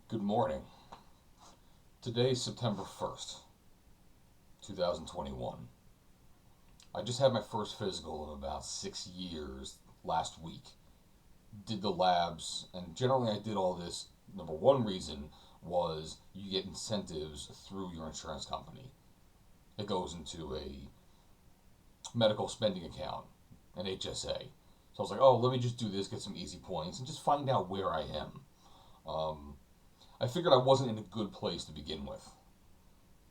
Good morning. Today's September 1st, 2021. I just had my first physical in about 6 years last week. Did the labs, and generally I did all this. Number one reason was you get incentives through your insurance company. It goes into a medical spending account, an HSA. So I was like, oh, let me just do this, get some easy points, and just find out where I am. I figured I wasn't in a good place to begin with.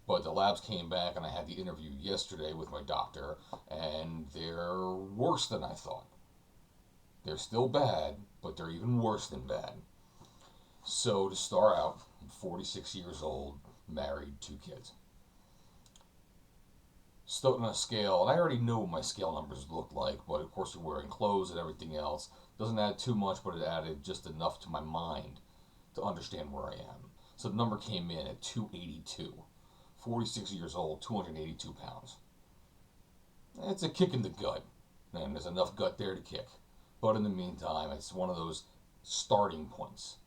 But the labs came back, and I had the interview yesterday with my doctor, and they're worse than I thought. They're still bad, but they're even worse than bad. So to start out, I'm 46 years old, married, 2 kids. Stood on a scale, and I already knew what my scale numbers looked like, but of course, you're wearing clothes and everything else. Doesn't add too much, but it added just enough to my mind to understand where I am. So the number came in at 282. 46 years old, 282 pounds. It's a kick in the gut, and there's enough gut there to kick. But in the meantime, it's one of those starting points.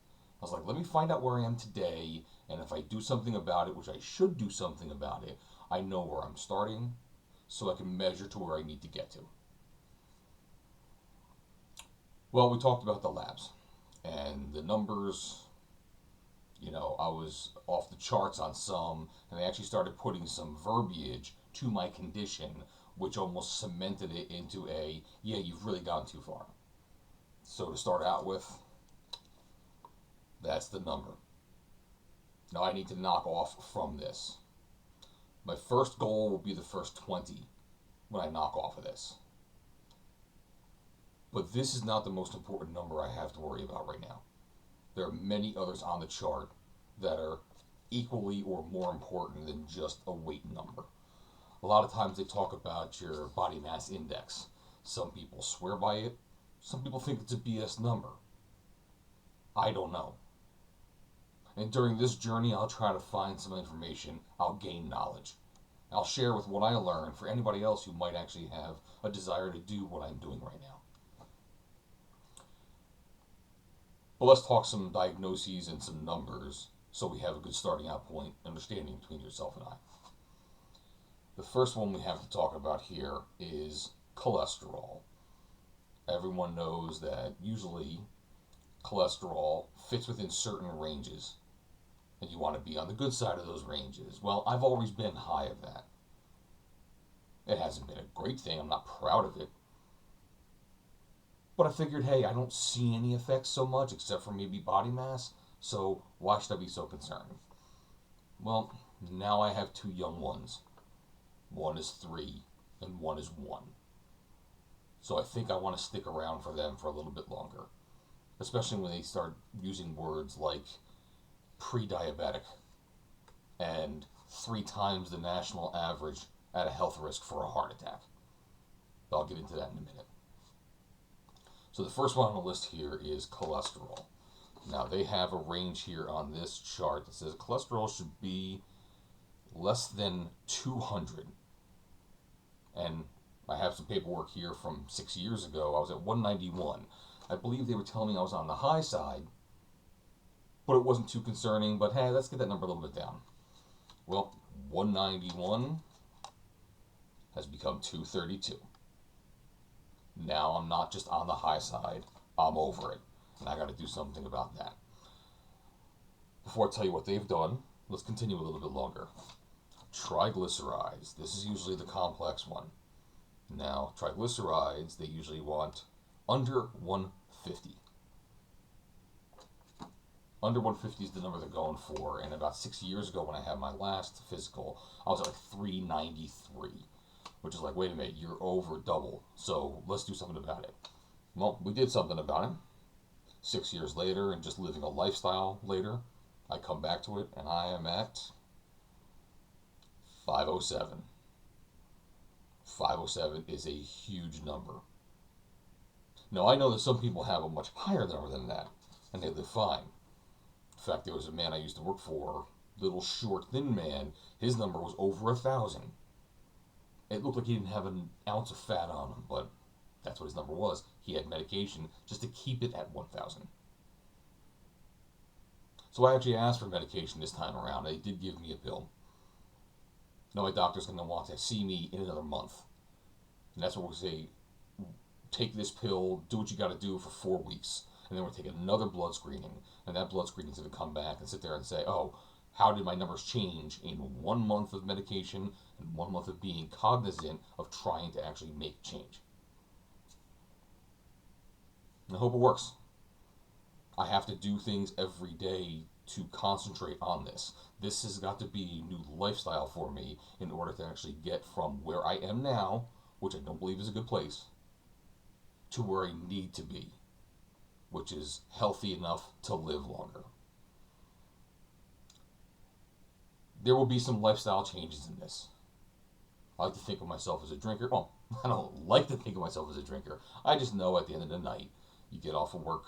I was like, let me find out where I am today, and if I do something about it, which I should do something about it, I know where I'm starting, so I can measure to where I need to get to. Well, we talked about the labs, and the numbers, I was off the charts on some, and they actually started putting some verbiage to my condition, which almost cemented it into yeah, you've really gone too far. So to start out with, that's the number. Now I need to knock off from this. My first goal will be the first 20 when I knock off of this. But this is not the most important number I have to worry about right now. There are many others on the chart that are equally or more important than just a weight number. A lot of times they talk about your body mass index. Some people swear by it. Some people think it's a BS number. I don't know. And during this journey, I'll try to find some information. I'll gain knowledge. I'll share with what I learned for anybody else who might actually have a desire to do what I'm doing right now. But let's talk some diagnoses and some numbers so we have a good starting out point, understanding between yourself and I. The first one we have to talk about here is cholesterol. Everyone knows that usually cholesterol fits within certain ranges, and you want to be on the good side of those ranges. Well, I've always been high of that. It hasn't been a great thing. I'm not proud of it. But I figured, hey, I don't see any effects so much except for maybe body mass, so why should I be so concerned? Well, now I have 2 young ones. One is 3 and one is 1. So I think I want to stick around for them for a little bit longer, especially when they start using words like pre-diabetic and 3 times the national average at a health risk for a heart attack. I'll get into that in a minute. So the first one on the list here is cholesterol. Now they have a range here on this chart that says cholesterol should be less than 200. And I have some paperwork here from 6 years ago. I was at 191. I believe they were telling me I was on the high side, but it wasn't too concerning. But hey, let's get that number a little bit down. Well, 191 has become 232. Now I'm not just on the high side, I'm over it. And I got to do something about that. Before I tell you what they've done, let's continue a little bit longer. Triglycerides. This is usually the complex one. Now, triglycerides, they usually want under 150. Under 150 is the number they're going for. And about 6 years ago when I had my last physical, I was at like 393. Which is like, wait a minute, you're over double. So let's do something about it. Well, we did something about it. 6 years later, and just living a lifestyle later, I come back to it, and I am at 507. 507 is a huge number. Now, I know that some people have a much higher number than that, and they live fine. In fact, there was a man I used to work for, little short, thin man, his number was over 1,000. It looked like he didn't have an ounce of fat on him, but that's what his number was. He had medication just to keep it at 1,000. So I actually asked for medication this time around. They did give me a pill. Now my doctor's going to want to see me in another month. And that's what we'll say, take this pill, do what you got to do for 4 weeks. And then we'll take another blood screening. And that blood screening is going to come back and sit there and say, oh, how did my numbers change in 1 month of medication and 1 month of being cognizant of trying to actually make change? And I hope it works. I have to do things every day to concentrate on this. This has got to be a new lifestyle for me in order to actually get from where I am now, which I don't believe is a good place, to where I need to be, which is healthy enough to live longer. There will be some lifestyle changes in this. I like to think of myself as a drinker. Well, I don't like to think of myself as a drinker. I just know at the end of the night, you get off of work,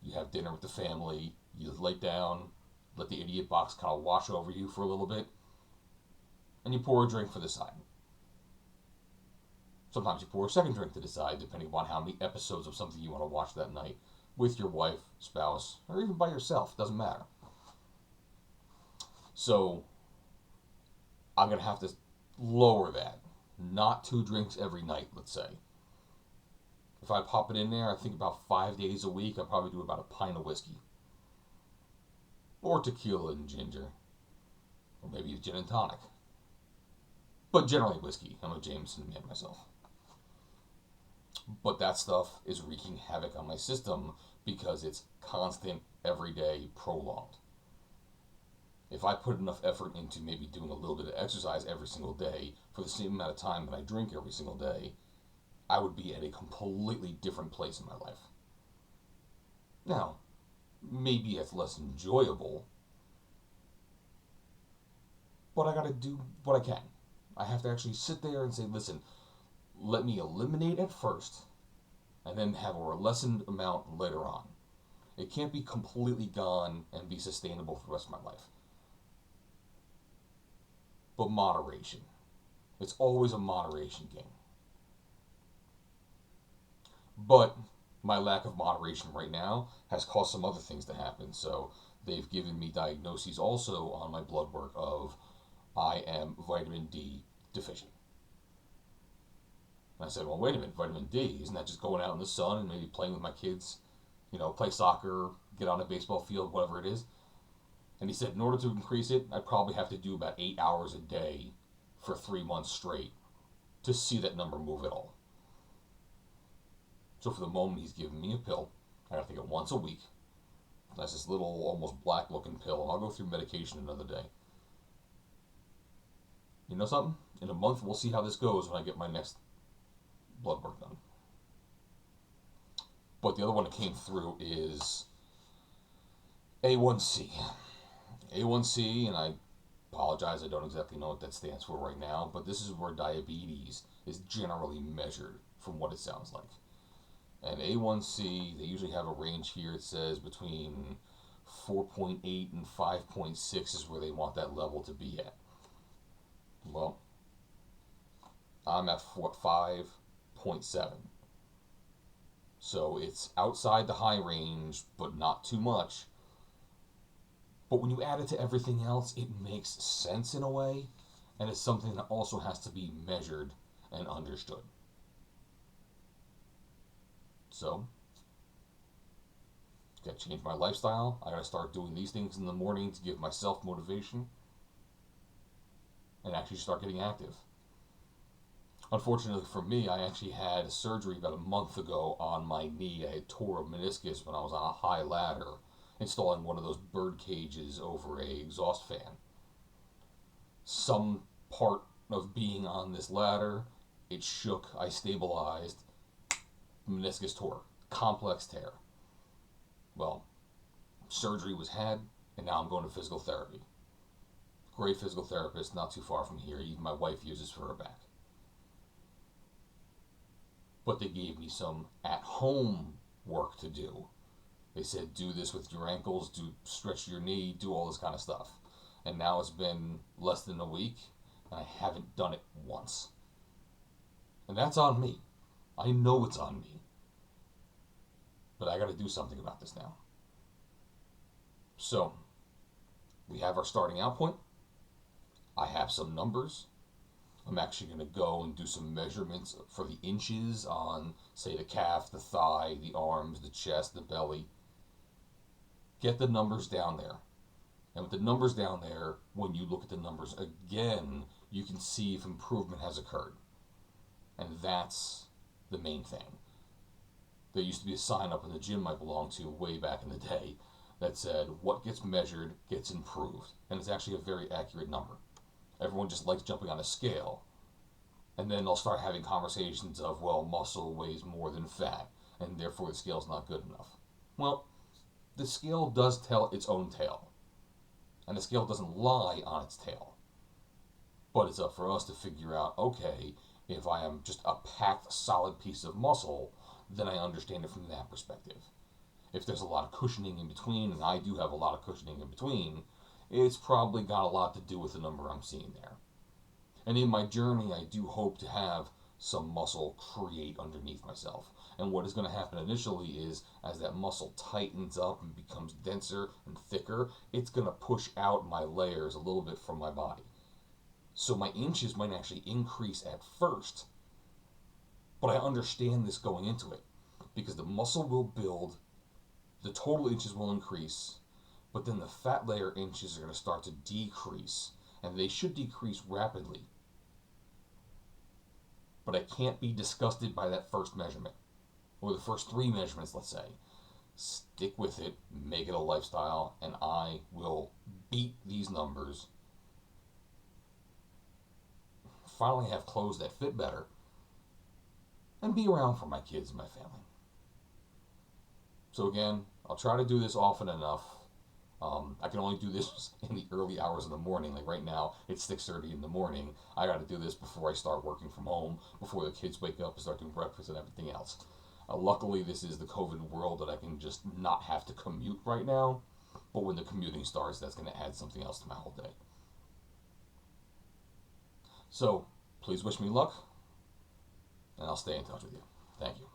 you have dinner with the family, you lay down, let the idiot box kind of wash over you for a little bit, and you pour a drink for the side. Sometimes you pour a second drink to the side, depending upon how many episodes of something you want to watch that night with your wife, spouse, or even by yourself. Doesn't matter. So I'm going to have to lower that. Not 2 drinks every night, let's say. If I pop it in there, I think about 5 days a week, I'll probably do about a pint of whiskey. Or tequila and ginger. Or maybe a gin and tonic. But generally whiskey. I'm a Jameson man myself. But that stuff is wreaking havoc on my system because it's constant, everyday, prolonged. If I put enough effort into maybe doing a little bit of exercise every single day for the same amount of time that I drink every single day, I would be at a completely different place in my life. Now, maybe it's less enjoyable, but I gotta do what I can. I have to actually sit there and say, listen, let me eliminate at first, and then have a lessened amount later on. It can't be completely gone and be sustainable for the rest of my life. But moderation. It's always a moderation game. But my lack of moderation right now has caused some other things to happen. So they've given me diagnoses also on my blood work of I am vitamin D deficient. And I said, well, wait a minute, vitamin D, isn't that just going out in the sun and maybe playing with my kids? Play soccer, get on a baseball field, whatever it is. And he said, in order to increase it, I'd probably have to do about 8 hours a day for 3 months straight to see that number move at all. So for the moment, he's giving me a pill. I gotta take it once a week. That's this little, almost black-looking pill, and I'll go through medication another day. You know something? In a month, we'll see how this goes when I get my next blood work done. But the other one that came through is A1C. A1C, and I apologize, I don't exactly know what that stands for right now, but this is where diabetes is generally measured from what it sounds like. And A1C, they usually have a range here. It says between 4.8 and 5.6 is where they want that level to be at. Well, I'm at 5.7. So it's outside the high range, but not too much. But when you add it to everything else, it makes sense in a way, and it's something that also has to be measured and understood. So, gotta change my lifestyle. I gotta start doing these things in the morning to give myself motivation and actually start getting active. Unfortunately for me, I actually had surgery about a month ago on my knee. I had tore a meniscus when I was on a high ladder, installing one of those bird cages over a exhaust fan. Some part of being on this ladder, it shook, I stabilized, meniscus tore, complex tear. Well, surgery was had, and now I'm going to physical therapy. Great physical therapist, not too far from here. Even my wife uses for her back. But they gave me some at-home work to do. They said, do this with your ankles, do stretch your knee, do all this kind of stuff. And now it's been less than a week, and I haven't done it once. And that's on me. I know it's on me. But I got to do something about this now. So we have our starting out point. I have some numbers. I'm actually going to go and do some measurements for the inches on, say, the calf, the thigh, the arms, the chest, the belly. Get the numbers down there. And with the numbers down there, when you look at the numbers again, you can see if improvement has occurred. And that's the main thing. There used to be a sign up in the gym I belonged to way back in the day that said, what gets measured gets improved. And it's actually a very accurate number. Everyone just likes jumping on a scale. And then they'll start having conversations of, well, muscle weighs more than fat, and therefore the scale's not good enough. Well, the scale does tell its own tale. And the scale doesn't lie on its tail. But it's up for us to figure out, okay, if I am just a packed, solid piece of muscle, then I understand it from that perspective. If there's a lot of cushioning in between, and I do have a lot of cushioning in between, it's probably got a lot to do with the number I'm seeing there. And in my journey, I do hope to have some muscle create underneath myself. And what is going to happen initially is, as that muscle tightens up and becomes denser and thicker, it's going to push out my layers a little bit from my body. So my inches might actually increase at first, but I understand this going into it, because the muscle will build, the total inches will increase, but then the fat layer inches are going to start to decrease, and they should decrease rapidly. But I can't be disgusted by that first measurement, or the first 3 measurements, let's say. Stick with it, make it a lifestyle, and I will beat these numbers. Finally have clothes that fit better, and be around for my kids and my family. So again, I'll try to do this often enough. I can only do this in the early hours of the morning. Like right now, it's 6:30 in the morning. I got to do this before I start working from home, before the kids wake up and start doing breakfast and everything else. Luckily, this is the COVID world that I can just not have to commute right now. But when the commuting starts, that's going to add something else to my whole day. So, please wish me luck, and I'll stay in touch with you. Thank you.